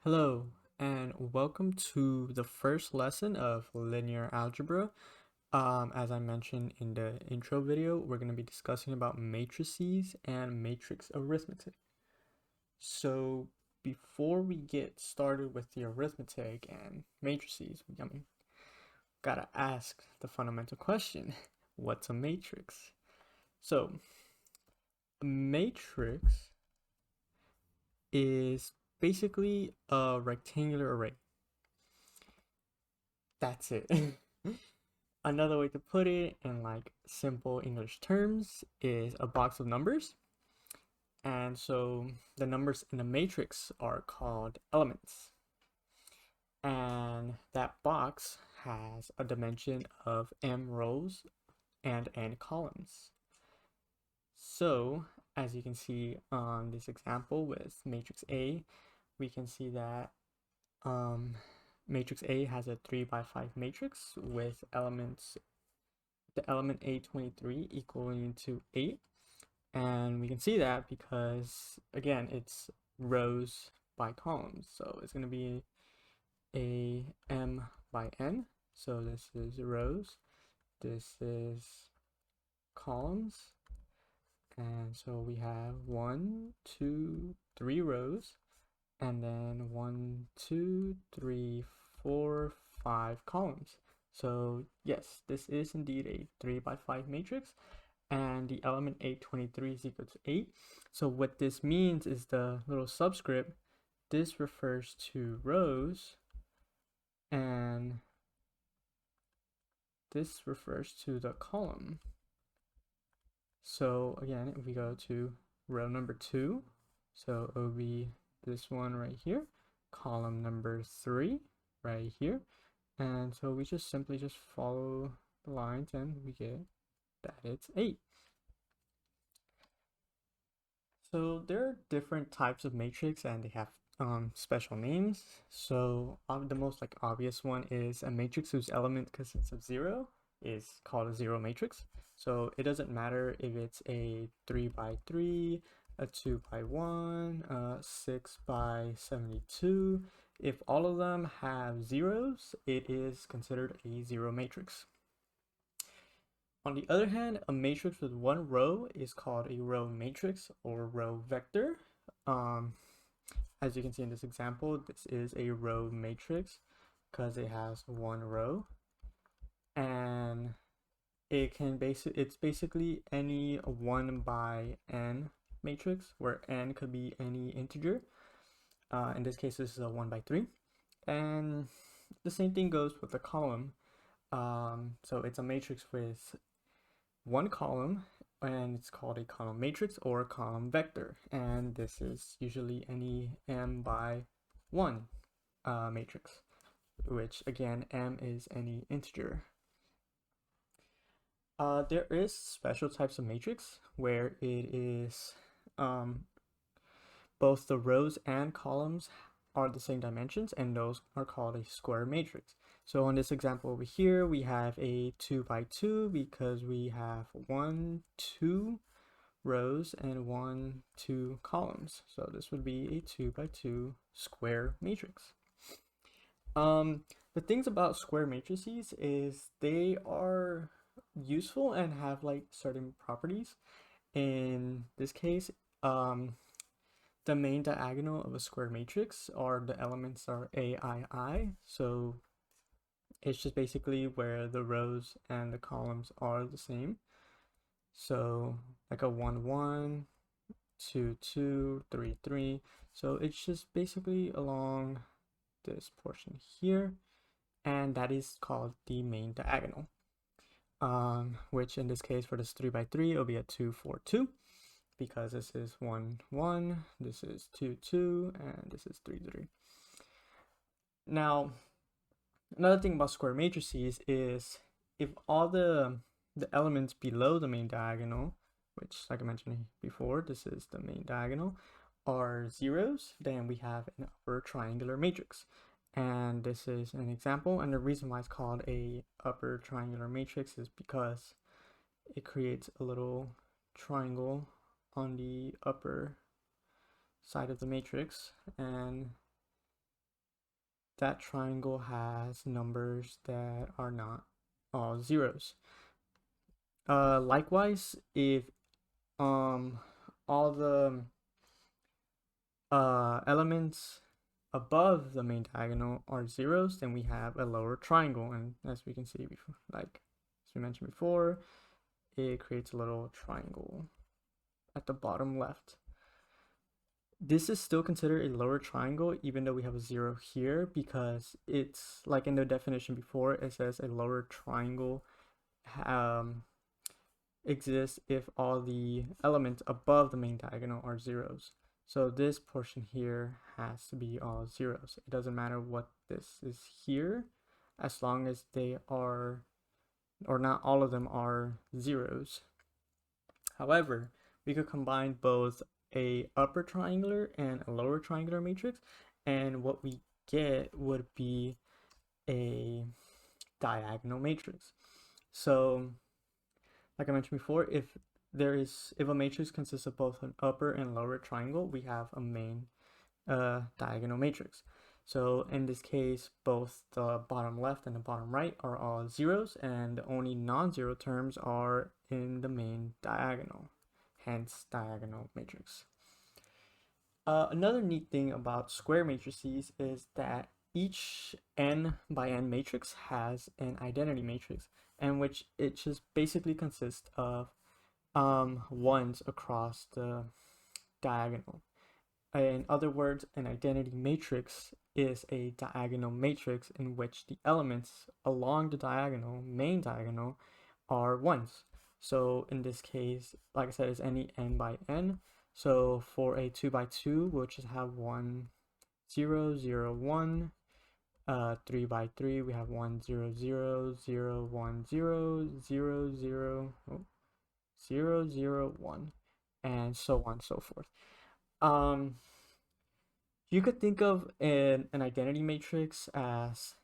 Hello, and welcome to the first lesson of linear algebra. As I mentioned in the intro video, we're going to be discussing about matrices and matrix arithmetic. So before we get started with the arithmetic and matrices, gotta ask the fundamental question, what's a matrix? So a matrix is basically a rectangular array. That's it. Another way to put it in like simple English terms is a box of numbers. And so the numbers in the matrix are called elements. And that box has a dimension of m rows and n columns. So as you can see on this example with matrix A, we can see that matrix A has a 3 by 5 matrix with the element A23 equaling to 8. And we can see that because, again, it's rows by columns. So it's going to be a m by n. So this is rows, this is columns. And so we have 1, 2, 3 rows, and then 1, 2, 3, 4, 5 columns. So yes, this is indeed a 3 by 5 matrix, and the element 823 is equal to 8. So what this means is the little subscript, this refers to rows, and this refers to the column. So again, if we go to row number 2, so it will be this one right here, column number 3 right here, and so we just simply follow the lines and we get that it's 8. So there are different types of matrix and they have special names. So the most obvious one is a matrix whose element consists of 0 is called a 0 matrix. So it doesn't matter if it's a 3 by 3, a 2 by 1, a 6 by 72. If all of them have zeros, it is considered a 0 matrix. On the other hand, a matrix with one row is called a row matrix or row vector. As you can see in this example, this is a row matrix because it has one row, and it's basically any 1 by n matrix where n could be any integer. In this case, this is a 1 by 3, and the same thing goes with the column. So it's a matrix with one column, and it's called a column matrix or a column vector, and this is usually any m by 1 matrix, which again, m is any integer. There is special types of matrix where it is both the rows and columns are the same dimensions, and those are called a square matrix. So on this example over here, we have a 2 by 2 because we have 1, 2 rows and 1, 2 columns. So this would be a 2 by 2 square matrix. The things about square matrices is they are useful and have certain properties. In this case, the main diagonal of a square matrix are the elements are AII, so it's just basically where the rows and the columns are the same. So like a 1 1, 2 2, 3 3. So it's just basically along this portion here, and that is called the main diagonal. Which in this case for this 3 by 3 it'll be a 2 4 2. Because this is 1 1, this is 2 2, and this is 3 3. Now, another thing about square matrices is if all the elements below the main diagonal, which like I mentioned before, this is the main diagonal, are zeros, then we have an upper triangular matrix. And this is an example, and the reason why it's called a upper triangular matrix is because it creates a little triangle on the upper side of the matrix, and that triangle has numbers that are not all zeros. Likewise, if all the elements above the main diagonal are zeros, then we have a lower triangle, and as we can see before, like as we mentioned before, it creates a little triangle at the bottom left. This is still considered a lower triangle even though we have a zero here, because it's like in the definition before, it says a lower triangle exists if all the elements above the main diagonal are zeros. So this portion here has to be all zeros. It doesn't matter what this is here, as long as they are, or not all of them are zeros. However, we could combine both a upper triangular and a lower triangular matrix, and what we get would be a diagonal matrix. So like I mentioned before, if a matrix consists of both an upper and lower triangle, we have a main diagonal matrix. So in this case, both the bottom left and the bottom right are all zeros, and the only non-zero terms are in the main diagonal, hence diagonal matrix. Another neat thing about square matrices is that each n by n matrix has an identity matrix, in which it just basically consists of ones across the diagonal. In other words, an identity matrix is a diagonal matrix in which the elements along the diagonal, main diagonal, are ones. So in this case, like I said, it's any n by n. So for a 2 by 2, we'll just have 1, 0, 0, 1. 3 by 3, we have 1, 0, 0, 0, 1, 0, 0, 0, 0, 0, 1, and so on and so forth. You could think of an identity matrix as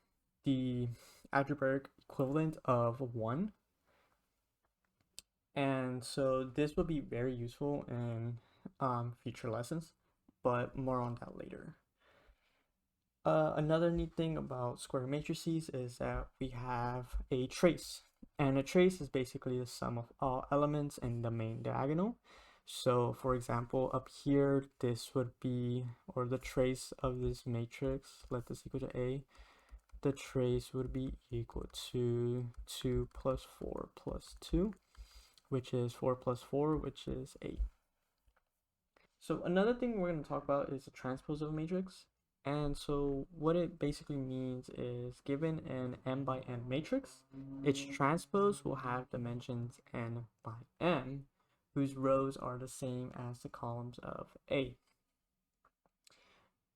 the algebraic equivalent of 1. And so this will be very useful in future lessons, but more on that later. Another neat thing about square matrices is that we have a trace, and a trace is basically the sum of all elements in the main diagonal. So for example, up here, this would be, or the trace of this matrix, let this equal to A, the trace would be equal to 2 plus 4 plus 2, which is 4 plus 4, which is 8. So another thing we're going to talk about is the transpose of a matrix. And so what it basically means is, given an m by n matrix, its transpose will have dimensions n by n, whose rows are the same as the columns of A.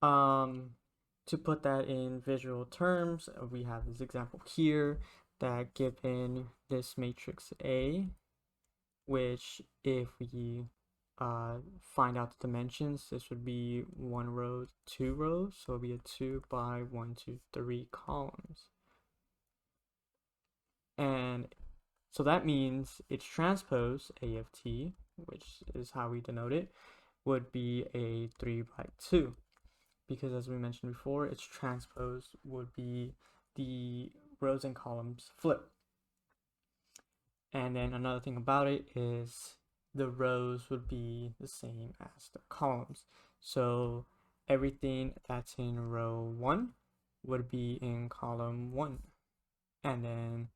To put that in visual terms, we have this example here that given this matrix A, which if we find out the dimensions, this would be 1 row, 2 rows, so it'll be a 2 by 1, 2, 3 columns. And so that means its transpose, A of t, which is how we denote it, would be a 3 by 2. Because as we mentioned before, its transpose would be the rows and columns flip. And then another thing about it is the rows would be the same as the columns. So everything that's in row 1 would be in column 1. And then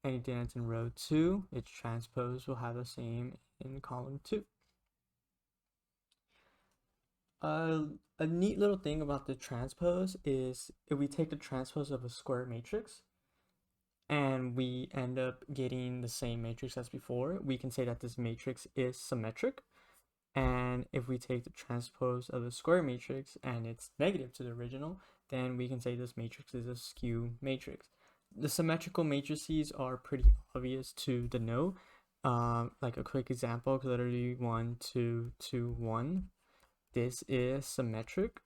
anything that's in row 2, its transpose will have the same in column 2. A neat little thing about the transpose is if we take the transpose of a square matrix and we end up getting the same matrix as before, we can say that this matrix is symmetric. And if we take the transpose of a square matrix and it's negative to the original, then we can say this matrix is a skew matrix. The symmetrical matrices are pretty obvious to denote. Like a quick example, literally 1, 2, 2, 1. This is symmetric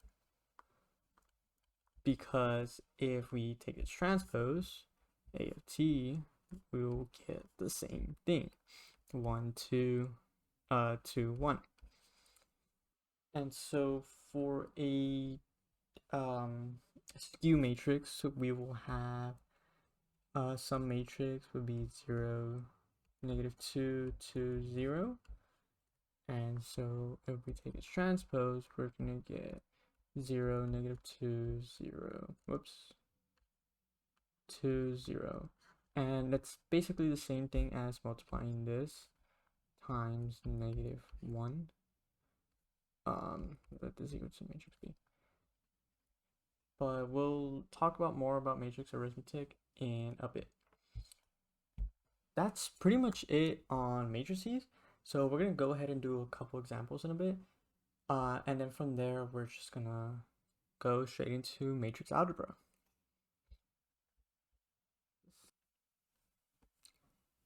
because if we take its transpose, A of t, we will get the same thing. 1, 2, 2, 1. And so for a skew matrix, we will have some matrix would be 0, -2 to 0. And so if we take its transpose, we're going to get 0, -2, 0. Whoops. 2, 0. And that's basically the same thing as multiplying this times -1. Let this equal to matrix B. But we'll talk about more about matrix arithmetic in a bit. That's pretty much it on matrices. So we're gonna go ahead and do a couple examples in a bit. And then from there, we're just gonna go straight into matrix algebra.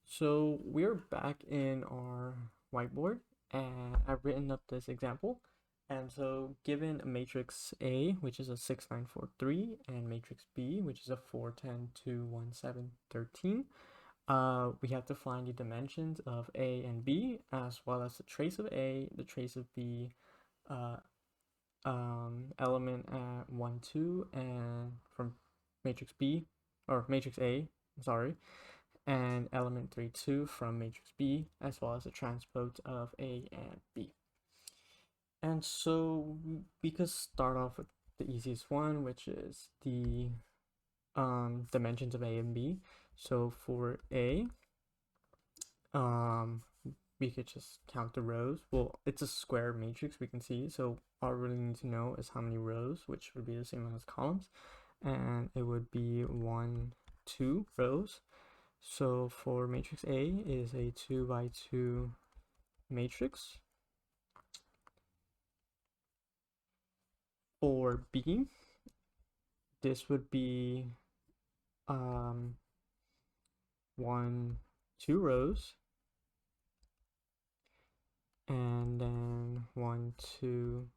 So we're back in our whiteboard, and I've written up this example. And so given a matrix A, which is a 6, 9, 4, 3, and matrix B, which is a 4, 10, 2, 1, 7, 13, we have to find the dimensions of A and B, as well as the trace of A, the trace of B, element at 1, 2, and from matrix B, or matrix A, sorry, and element 3, 2 from matrix B, as well as the transpose of A and B. And so we could start off with the easiest one, which is the dimensions of A and B. So for A, we could just count the rows. Well, it's a square matrix, we can see, so all we really need to know is how many rows, which would be the same as columns, and it would be 1, 2 rows. So for matrix A is a 2 by 2 matrix. For B, this would be 1, 2 rows, and then 1, 2,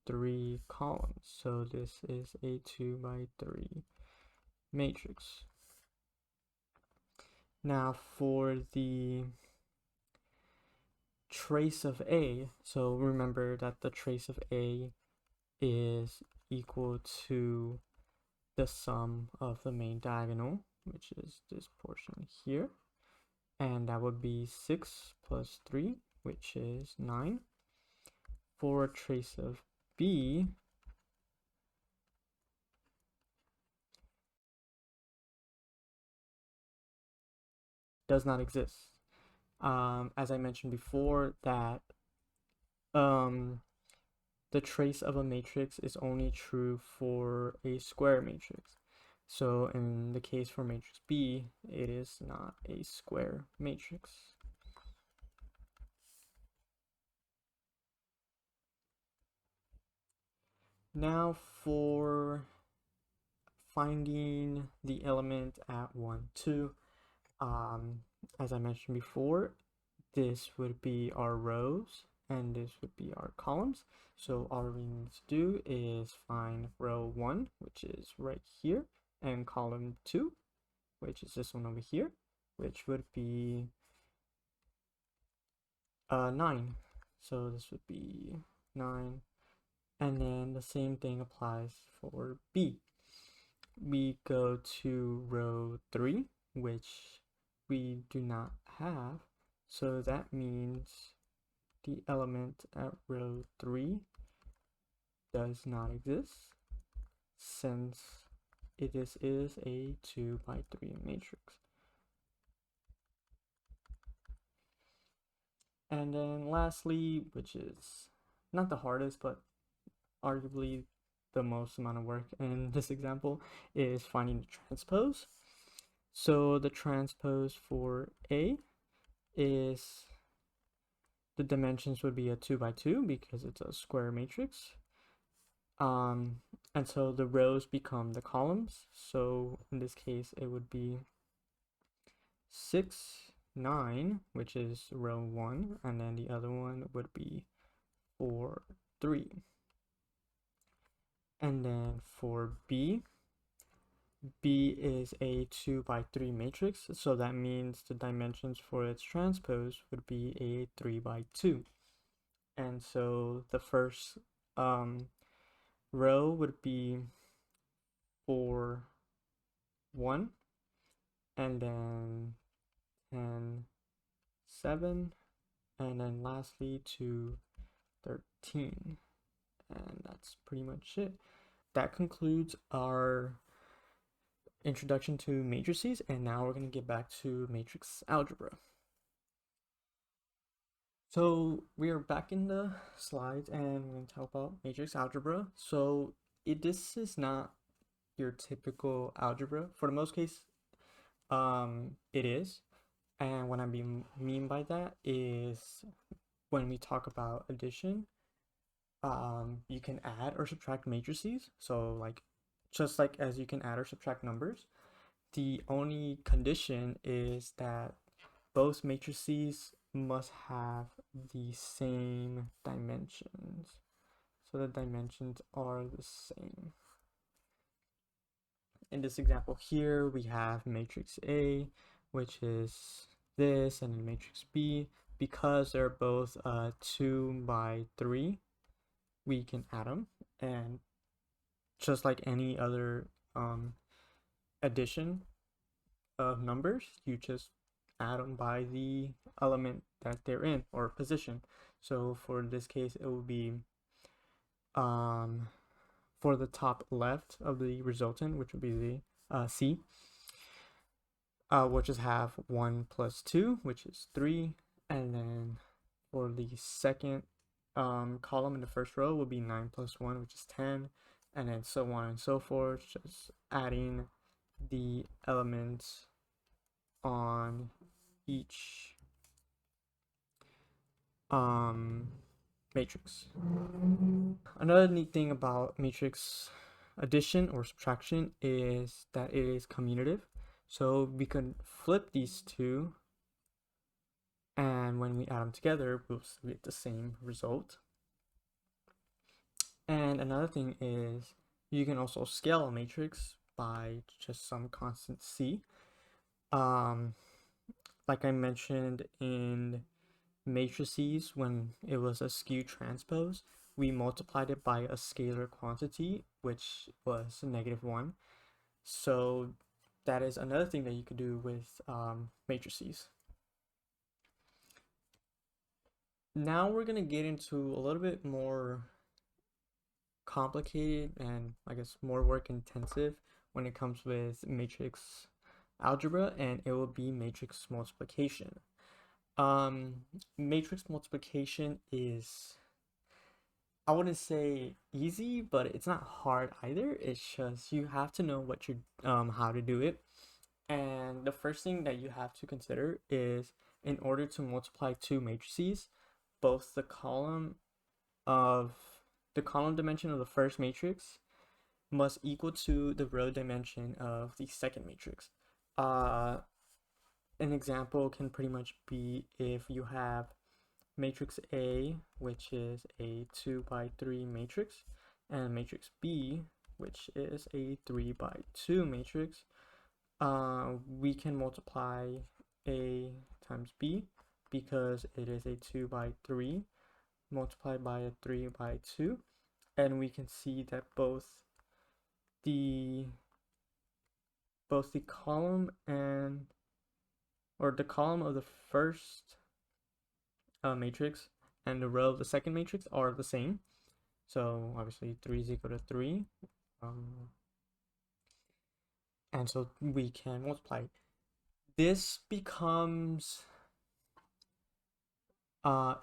3 columns. So this is a 2 by 3 matrix. Now for the trace of A, so remember that the trace of A is equal to the sum of the main diagonal, which is this portion here, and that would be 6 plus 3, which is 9. For trace of B, does not exist. As I mentioned before, that the trace of a matrix is only true for a square matrix. So in the case for matrix B, it is not a square matrix. Now for finding the element at 1, 2, as I mentioned before, this would be our rows and this would be our columns. So all we need to do is find row 1, which is right here, and column 2, which is this one over here, which would be 9. So this would be 9. And then the same thing applies for B. We go to row 3, which we do not have. So that means the element at row 3 does not exist, since it is a 2 by 3 matrix. And then lastly, which is not the hardest, but arguably the most amount of work in this example, is finding the transpose. So the transpose for A is, the dimensions would be a 2 by 2 because it's a square matrix. And so the rows become the columns. So in this case, it would be 6, 9, which is row 1, and then the other one would be 4, 3. And then for B, B is a 2 by 3 matrix, so that means the dimensions for its transpose would be a 3 by 2. And so the first row would be 4, 1, and then 10, 7, and then lastly to 13. And that's pretty much it. That concludes our introduction to matrices, and now we're going to get back to matrix algebra. So we are back in the slides, and we're going to talk about matrix algebra. So this is not your typical algebra. For the most case, it is. And what I mean by that is when we talk about addition, you can add or subtract matrices. So like, just like as you can add or subtract numbers, the only condition is that both matrices must have the same dimensions. So the dimensions are the same. In this example here, we have matrix A, which is this, and then matrix B. Because they're both 2 by 3, we can add them, and just like any other addition of numbers, you just add them by the element that they're in or position. So for this case, it will be for the top left of the resultant, which would be the C, we'll just have 1 plus 2, which is 3, and then for the second column in the first row will be 9 plus 1, which is 10, and then so on and so forth, just adding the elements on each matrix. Another neat thing about matrix addition or subtraction is that it is commutative. So we can flip these two, and when we add them together, we'll get the same result. And another thing is you can also scale a matrix by just some constant C. Like I mentioned in matrices, when it was a skew transpose, we multiplied it by a scalar quantity, which was -1. So that is another thing that you could do with matrices. Now we're going to get into a little bit more complicated and I guess more work intensive when it comes with matrix algebra, and it will be matrix multiplication. Matrix multiplication is, I wouldn't say easy, but it's not hard either. It's just you have to know what you how to do it. And the first thing that you have to consider is, in order to multiply two matrices, both the column dimension of the first matrix must equal to the row dimension of the second matrix. An example can pretty much be if you have matrix A, which is a 2 by 3 matrix, and matrix B, which is a 3 by 2 matrix, we can multiply A times B because it is a 2 by 3 multiplied by a 3 by 2, and we can see that both the column the column of the first matrix and the row of the second matrix are the same. So obviously 3 is equal to 3, and so we can multiply. This becomes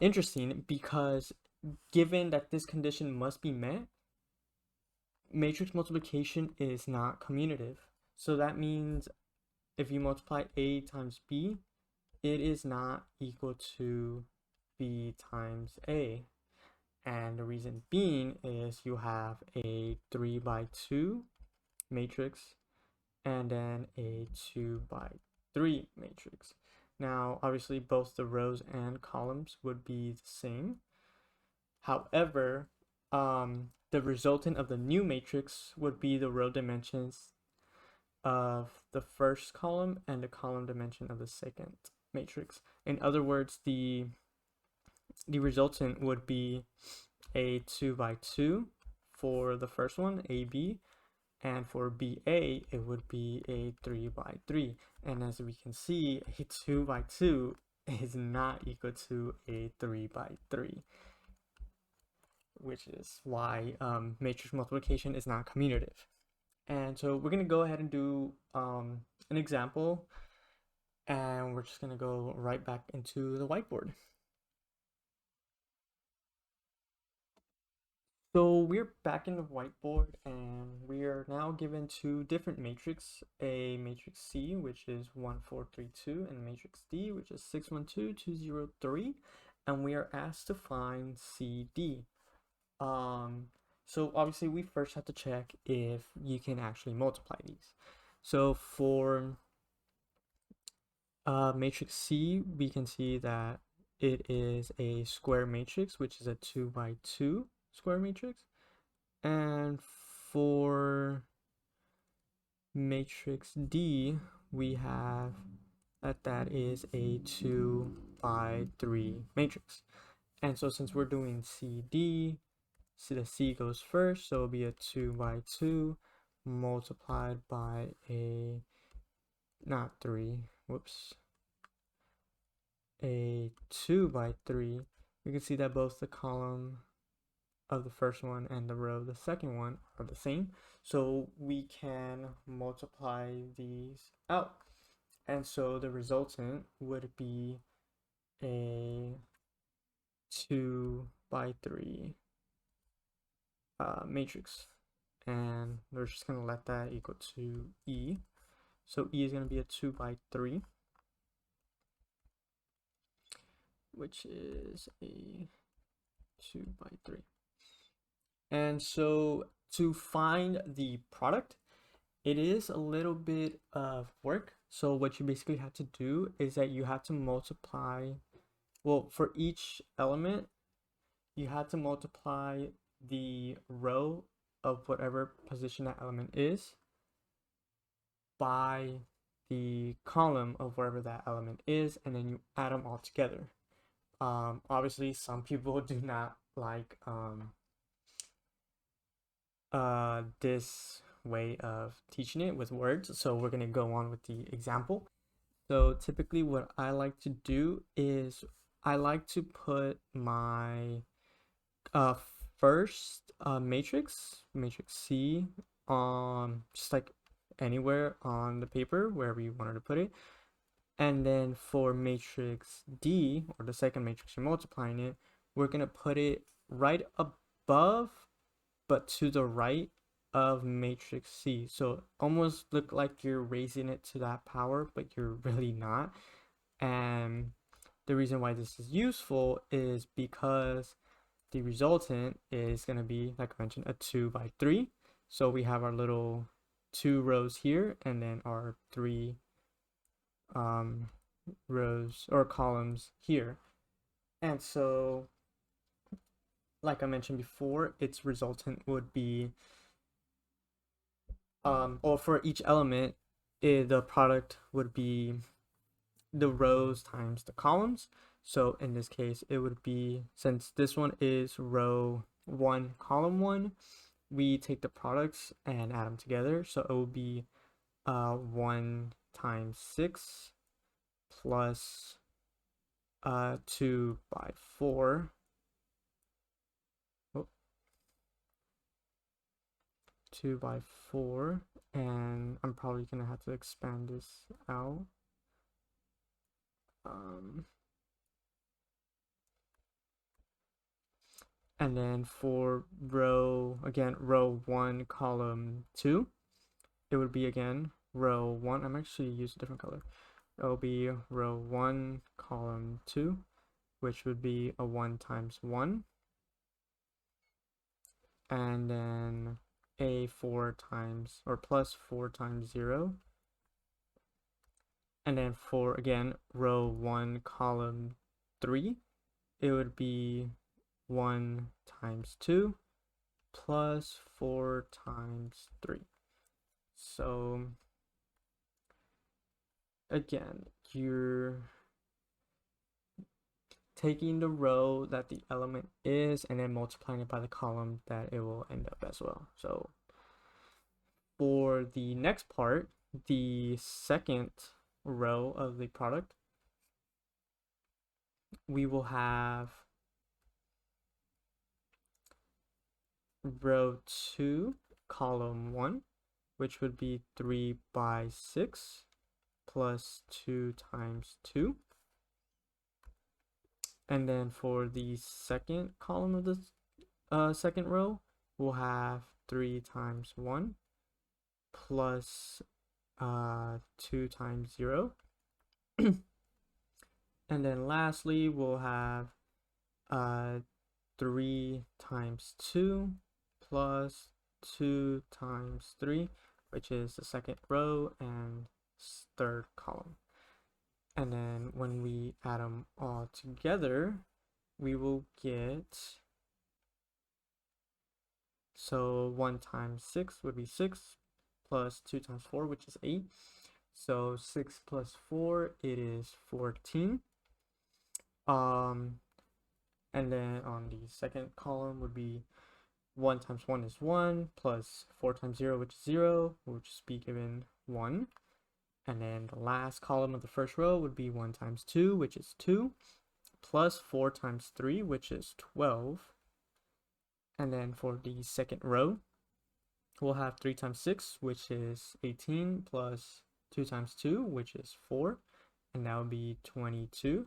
interesting because given that this condition must be met, matrix multiplication is not commutative. So that means if you multiply A times B, it is not equal to B times A. And the reason being is you have a 3 by 2 matrix and then a 2 by 3 matrix. Now, obviously, both the rows and columns would be the same. However, the resultant of the new matrix would be the row dimensions of the first column and the column dimension of the second matrix. In other words, the resultant would be a 2 by 2 for the first one, AB, And for BA, it would be a 3 by 3. And as we can see, a 2 by 2 is not equal to a 3 by 3, which is why matrix multiplication is not commutative. And so we're going to go ahead and do an example, and we're just going to go right back into the whiteboard. So we're back in the whiteboard, and we are now given two different matrices, a matrix C, which is 1, 4, 3, 2, and a matrix D, which is 6, 1, 2, 2, 0, 3, and we are asked to find CD. So obviously we first have to check if you can actually multiply these. So for matrix C, we can see that it is a square matrix, which is a 2 by 2 square matrix. And for matrix D, we have that is a 2 by 3 matrix. And so since we're doing CD, so the C goes first, so it'll be a 2 by 2 multiplied by a, not 3, whoops, a 2 by 3. We can see that both the column of the first one and the row of the second one are the same, so we can multiply these out, and so the resultant would be a 2 by 3 matrix, and we're just going to let that equal to E. So E is going to be a 2 by 3, which is a 2 by 3. And so to find the product, it is a little bit of work. So what you basically have to do is that you have to multiply, well, for each element, you have to multiply the row of whatever position that element is by the column of wherever that element is, and then you add them all together. Obviously, some people do not like this way of teaching it with words, so we're going to go on with the example. So typically what I like to do is I like to put my first matrix C, just like anywhere on the paper, wherever you wanted to put it. And then for matrix D, or the second matrix you're multiplying it, we're going to put it right above but to the right of matrix C. So almost look like you're raising it to that power, but you're really not. And the reason why this is useful is because the resultant is going to be, like I mentioned, a 2 by 3. So we have our little 2 rows here, and then our 3 rows or columns here. And so, like I mentioned before, its resultant would be, or for each element, the product would be the rows times the columns. So in this case, it would be, since this one is row 1, column 1, we take the products and add them together. So it will be 1 times 6 plus 2 by 4. 2 by 4, and I'm probably gonna have to expand this out. And then for row 1, column 2, it would be again row 1. I'm actually using a different color. It will be row 1, column 2, which would be a 1 times 1. And then a 4 times, or plus 4 times 0. And then for, again, row 1, column 3, it would be 1 times 2 plus 4 times 3. So again, you're taking the row that the element is and then multiplying it by the column that it will end up as well. So for the next part, the second row of the product, we will have row 2, column 1, which would be 3 by 6 plus 2 times 2. And then for the second column of the second row, we'll have 3 times 1 plus 2 times 0. And then lastly, we'll have 3 times 2 plus 2 times 3, which is the second row and third column. And then when we add them all together, we will get, so 1 times 6 would be 6, plus 2 times 4, which is 8. So 6 plus 4, it is 14. And then on the second column would be 1 times 1 is 1, plus 4 times 0, which is 0, will just be given 1. And then the last column of the first row would be 1 times 2, which is 2, plus 4 times 3, which is 12. And then for the second row, we'll have 3 times 6, which is 18, plus 2 times 2, which is 4, and that would be 22.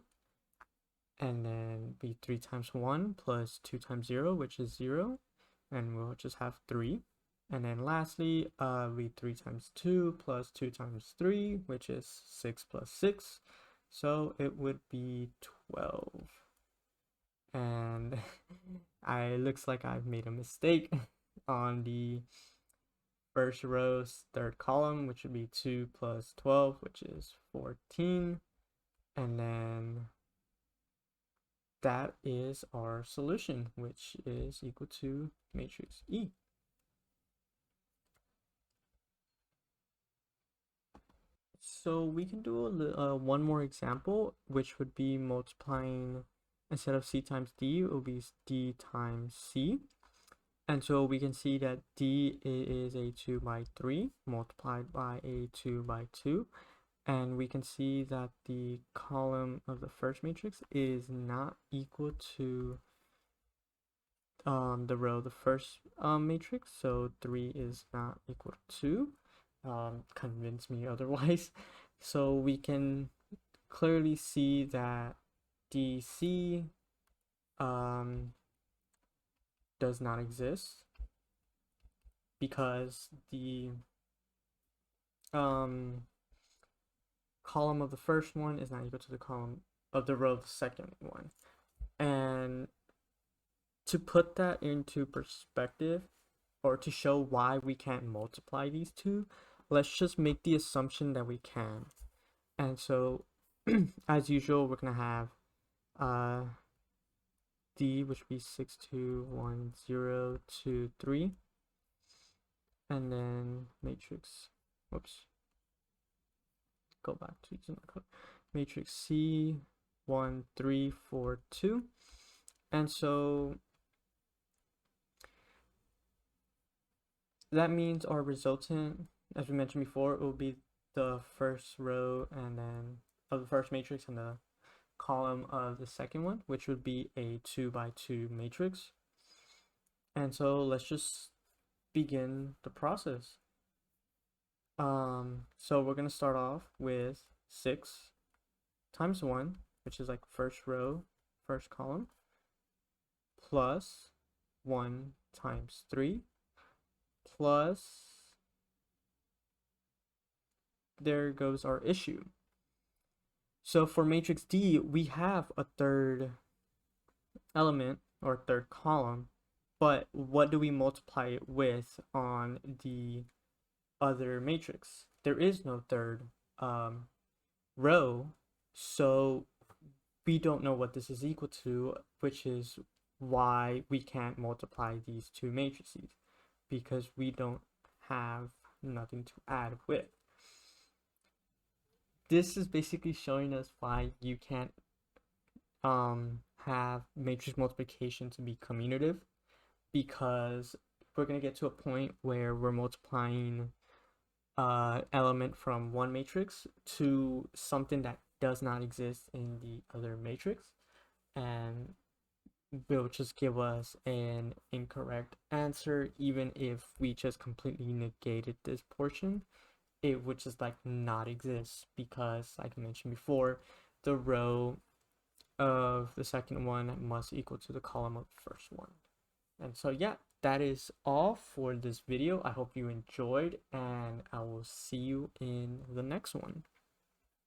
And then be 3 times 1 plus 2 times 0, which is 0, and we'll just have 3. And then lastly, be 3 times 2 plus 2 times 3, which is 6 plus 6, so it would be 12. And it looks like I've made a mistake on the first row's third column, which would be 2 plus 12, which is 14. And then that is our solution, which is equal to matrix E. So we can do one more example, which would be multiplying, instead of C times D, it will be D times C. And so we can see that D is a 2 by 3 multiplied by a 2 by 2. And we can see that the column of the first matrix is not equal to the row of the first matrix. So 3 is not equal to 2. Convince me otherwise. So we can clearly see that DC does not exist because the column of the first one is not equal to the column of the row of the second one. And to put that into perspective, or to show why we can't multiply these two, let's just make the assumption that we can. And so as usual, we're gonna have D, which would be 6, 2, 1, 0, 2, 3, and then matrix, whoops, go back to using my code, matrix C, 1, 3, 4, 2. And so that means our resultant, as we mentioned before, it will be the first row and then of the first matrix and the column of the second one, which would be a 2 by 2 matrix. And so let's just begin the process. So we're going to start off with 6 times 1, which is like first row, first column, plus 1 times 3, plus, there goes our issue. So for matrix D, we have a third element or third column, but what do we multiply it with on the other matrix? There is no third row, so we don't know what this is equal to, which is why we can't multiply these two matrices, because we don't have nothing to add with. This is basically showing us why you can't have matrix multiplication to be commutative, because we're going to get to a point where we're multiplying element from one matrix to something that does not exist in the other matrix, and will just give us an incorrect answer. Even if we just completely negated this portion, it would just like not exist, because like I mentioned before, the row of the second one must equal to the column of the first one. And so yeah, that is all for this video. I hope you enjoyed, and I will see you in the next one.